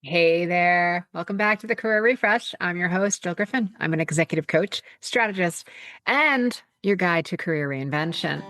Hey there. Welcome back to the Career Refresh. I'm your host, Jill Griffin. I'm an executive coach, strategist, and your guide to career reinvention.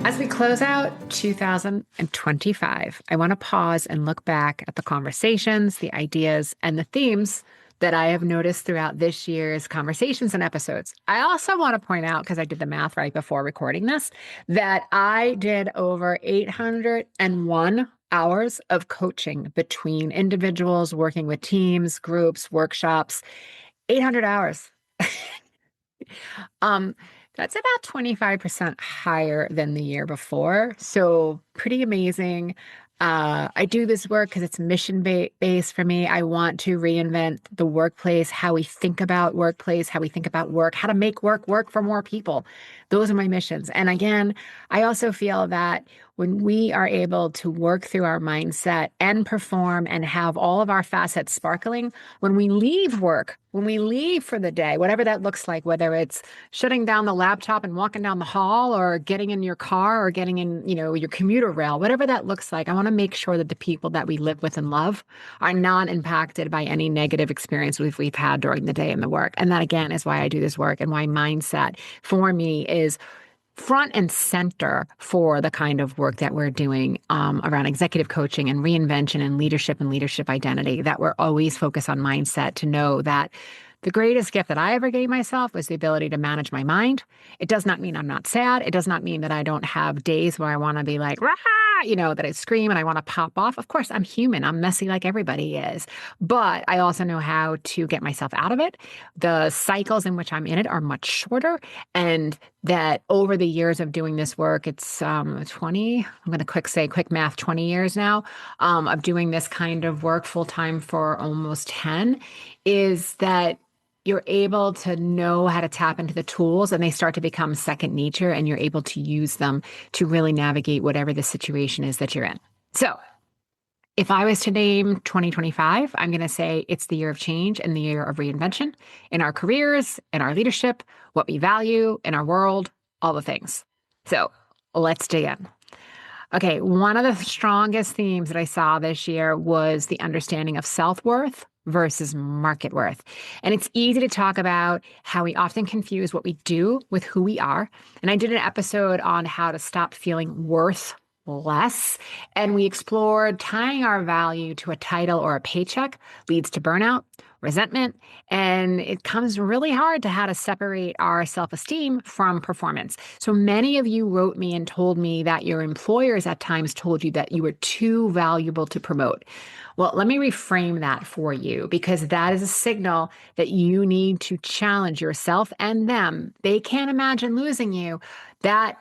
As we close out 2025, I want to pause and look back at the conversations, the ideas, and the themes that I have noticed throughout this year's conversations and episodes. I also want to point out, because I did the math right before recording this, that I did over 801 hours of coaching between individuals, working with teams, groups, workshops, 800 hours. Um, that's about 25% higher than the year before. So pretty amazing. I do this work because it's mission based for me. I want to reinvent the workplace, how we think about workplace, how we think about work, how to make work work for more people. Those are my missions. And again, I also feel that when we are able to work through our mindset and perform and have all of our facets sparkling, when we leave work, when we leave for the day, whatever that looks like, whether it's shutting down the laptop and walking down the hall or getting in your car or getting in, your commuter rail, whatever that looks like, I want to make sure that the people that we live with and love are not impacted by any negative experience we've had during the day in the work. And that again is why I do this work and why mindset for me is front and center for the kind of work that we're doing around executive coaching and reinvention and leadership identity, that we're always focused on mindset to know that the greatest gift that I ever gave myself was the ability to manage my mind. It does not mean I'm not sad. It does not mean that I don't have days where I want to be like, rah, that I scream and I want to pop off. Of course, I'm human. I'm messy like everybody is. But I also know how to get myself out of it. The cycles in which I'm in it are much shorter. And that over the years of doing this work, it's 20, I'm going to quick math, 20 years now of doing this kind of work full time for almost 10, is that you're able to know how to tap into the tools and they start to become second nature and you're able to use them to really navigate whatever the situation is that you're in. So if I was to name 2025, I'm going to say it's the year of change and the year of reinvention in our careers, in our leadership, what we value in our world, all the things. So let's dig in. Okay, one of the strongest themes that I saw this year was the understanding of self-worth versus market worth. And it's easy to talk about how we often confuse what we do with who we are. And I did an episode on how to stop feeling worth less. And we explored tying our value to a title or a paycheck leads to burnout, resentment, and it comes really hard to how to separate our self-esteem from performance. So many of you wrote me and told me that your employers at times told you that you were too valuable to promote. Well, let me reframe that for you, because that is a signal that you need to challenge yourself and them. They can't imagine losing you. That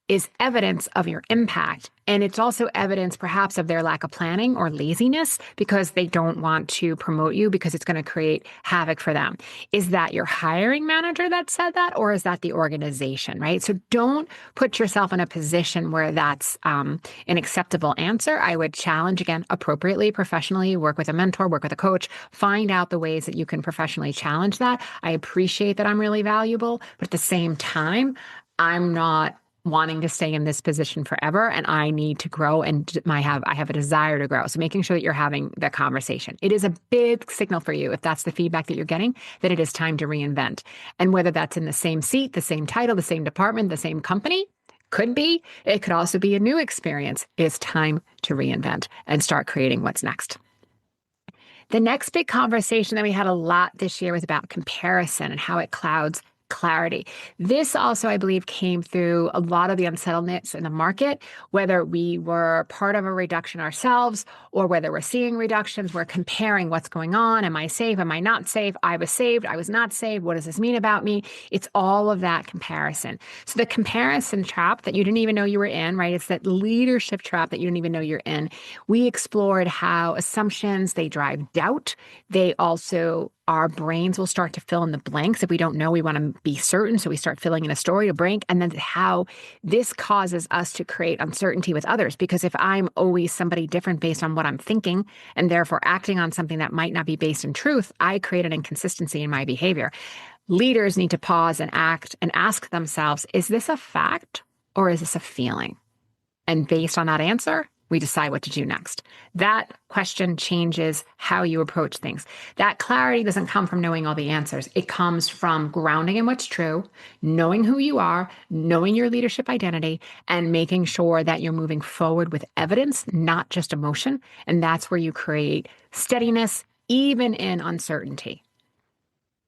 is evidence of your impact. And it's also evidence perhaps of their lack of planning or laziness because they don't want to promote you because it's going to create havoc for them. Is that your hiring manager that said that, or is that the organization, right? So don't put yourself in a position where that's an acceptable answer. I would challenge, again, appropriately, professionally, work with a mentor, work with a coach, find out the ways that you can professionally challenge that. I appreciate that I'm really valuable, but at the same time, I'm not wanting to stay in this position forever, and I need to grow, and I have a desire to grow. So making sure that you're having that conversation. It is a big signal for you, if that's the feedback that you're getting, that it is time to reinvent. And whether that's in the same seat, the same title, the same department, the same company, could be. It could also be a new experience. It's time to reinvent and start creating what's next. The next big conversation that we had a lot this year was about comparison and how it clouds clarity. This also, I believe, came through a lot of the unsettledness in the market, whether we were part of a reduction ourselves or whether we're seeing reductions. We're comparing what's going on. Am I safe? Am I not safe? I was saved. I was not saved. What does this mean about me? It's all of that comparison. So the comparison trap that you didn't even know you were in, right? It's that leadership trap that you didn't even know you're in. We explored how assumptions, they drive doubt. They also our brains will start to fill in the blanks. If we don't know, we want to be certain. So we start filling in a story to blank. And then how this causes us to create uncertainty with others. Because if I'm always somebody different based on what I'm thinking, and therefore acting on something that might not be based in truth, I create an inconsistency in my behavior. Leaders need to pause and act and ask themselves, is this a fact or is this a feeling? And based on that answer, we decide what to do next. That question changes how you approach things. That clarity doesn't come from knowing all the answers. It comes from grounding in what's true, knowing who you are, knowing your leadership identity, and making sure that you're moving forward with evidence, not just emotion. And that's where you create steadiness, even in uncertainty.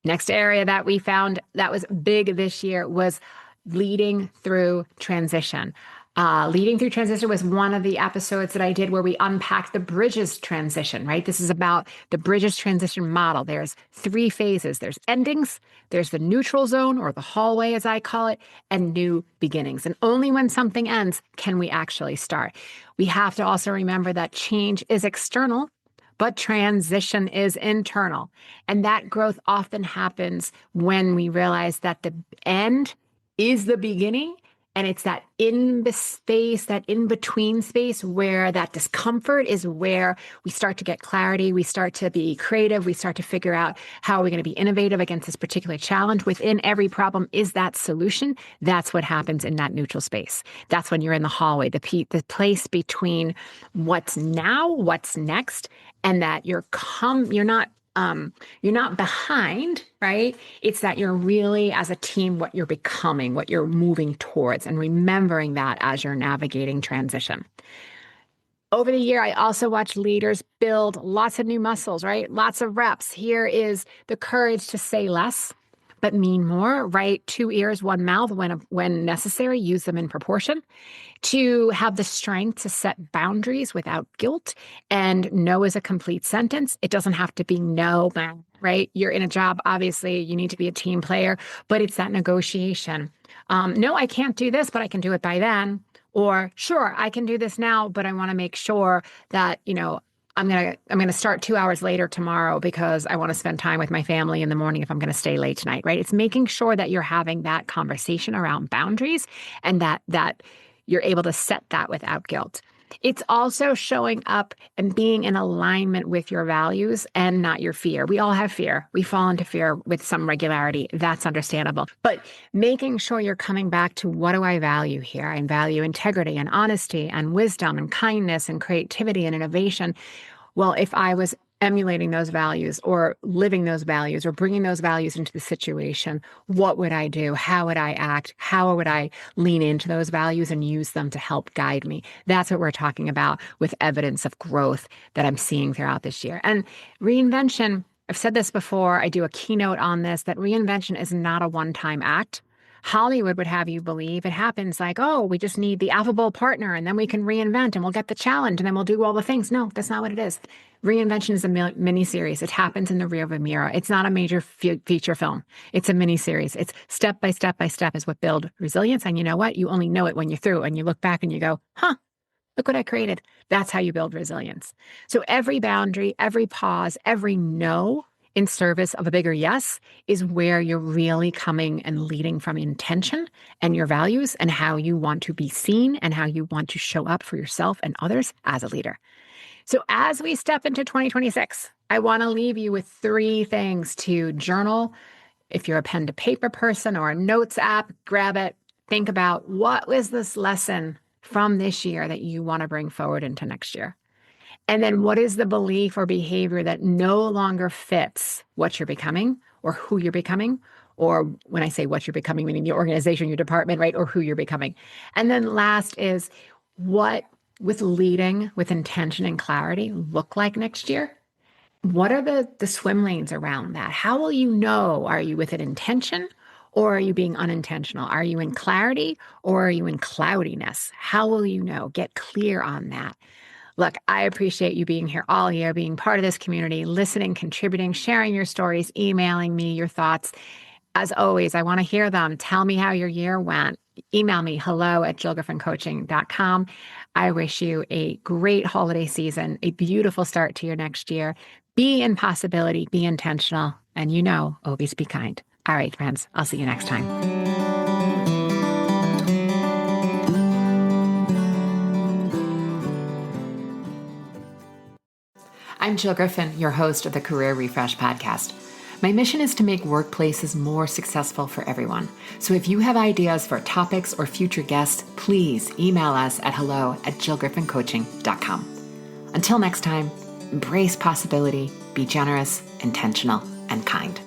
Next area that we found that was big this year was leading through transition. Leading through transition was one of the episodes that I did where we unpacked the bridges transition, right? This is about the bridges transition model. There's 3 phases. There's endings, there's the neutral zone, or the hallway as I call it, and new beginnings. And only when something ends can we actually start. We have to also remember that change is external, but transition is internal. And that growth often happens when we realize that the end is the beginning. And it's that in the space, that in between space where that discomfort is where we start to get clarity. We start to be creative. We start to figure out how are we going to be innovative against this particular challenge. Within every problem is that solution. That's what happens in that neutral space. That's when you're in the hallway, the place between what's now, what's next, and that you're not behind, right? It's that you're really, as a team, what you're becoming, what you're moving towards, and remembering that as you're navigating transition. Over the year, I also watched leaders build lots of new muscles, right? Lots of reps. Here is the courage to say less, but mean more, right? 2 ears, 1 mouth when necessary, use them in proportion. To have the strength to set boundaries without guilt, and no is a complete sentence. It doesn't have to be no, right? You're in a job, obviously, you need to be a team player, but it's that negotiation. No, I can't do this, but I can do it by then. Or sure, I can do this now, but I want to make sure that, I'm gonna start 2 hours later tomorrow because I want to spend time with my family in the morning if I'm going to stay late tonight, right? It's making sure that you're having that conversation around boundaries and that you're able to set that without guilt. It's also showing up and being in alignment with your values and not your fear. We all have fear. We fall into fear with some regularity. That's understandable. But making sure you're coming back to what do I value here? I value integrity and honesty and wisdom and kindness and creativity and innovation. Well, if I was emulating those values or living those values or bringing those values into the situation, what would I do? How would I act? How would I lean into those values and use them to help guide me? That's what we're talking about with evidence of growth that I'm seeing throughout this year. And reinvention, I've said this before, I do a keynote on this, that reinvention is not a one-time act. Hollywood would have you believe it happens like, oh, we just need the affable partner and then we can reinvent and we'll get the challenge and then we'll do all the things. No, that's not what it is. Reinvention is a mini series. It happens in the rearview mirror. It's not a major feature film. It's a mini series. It's step by step by step is what build resilience. And you know what? You only know it when you're through and you look back and you go, look what I created. That's how you build resilience. So every boundary, every pause, every no in service of a bigger yes is where you're really coming and leading from intention and your values and how you want to be seen and how you want to show up for yourself and others as a leader. So as we step into 2026, I want to leave you with 3 things to journal. If you're a pen to paper person or a notes app, grab it. Think about what was this lesson from this year that you want to bring forward into next year. And then what is the belief or behavior that no longer fits what you're becoming or who you're becoming? Or when I say what you're becoming, meaning your organization, your department, right? Or who you're becoming. And then last is what with leading with intention and clarity look like next year? What are the swim lanes around that? How will you know? Are you with an intention or are you being unintentional? Are you in clarity or are you in cloudiness? How will you know? Get clear on that. Look, I appreciate you being here all year, being part of this community, listening, contributing, sharing your stories, emailing me your thoughts. As always, I want to hear them. Tell me how your year went. Email me hello@jillgriffincoaching.com. I wish you a great holiday season, a beautiful start to your next year. Be in possibility, be intentional, and always be kind. All right, friends, I'll see you next time. I'm Jill Griffin, your host of the Career Refresh podcast. My mission is to make workplaces more successful for everyone. So if you have ideas for topics or future guests, please email us at hello@jillgriffincoaching.com. Until next time, embrace possibility, be generous, intentional, and kind.